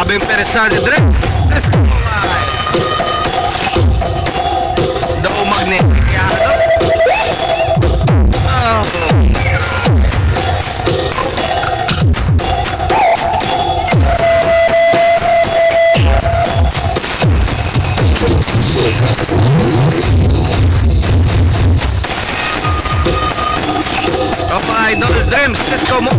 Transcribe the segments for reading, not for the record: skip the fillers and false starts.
Grabe yung persa ni Dre. Daw magnet. Kaya ano? Oh. Opa Idol Dreams, let's go mo.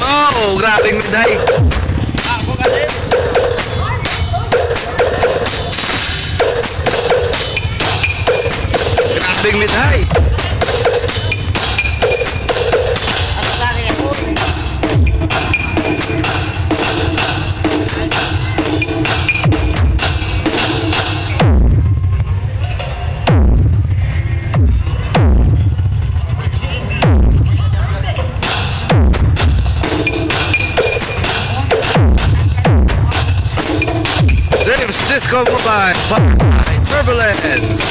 Oh, grabing medhay. Ako kasi. Grabing medhay. Disco Mobile by Turbulence.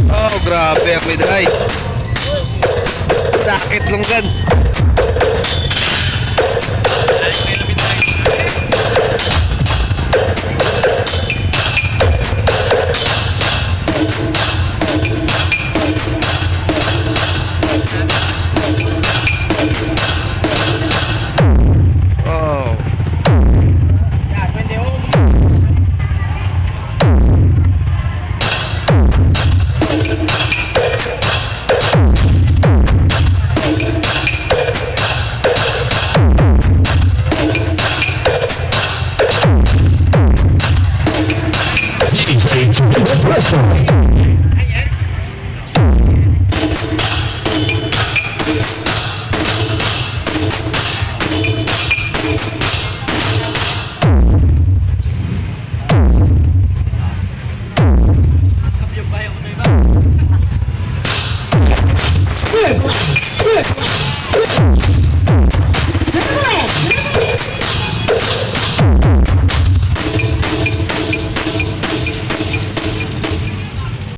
Oh, grabe ang medhay. Sakit lunggan. Pressure.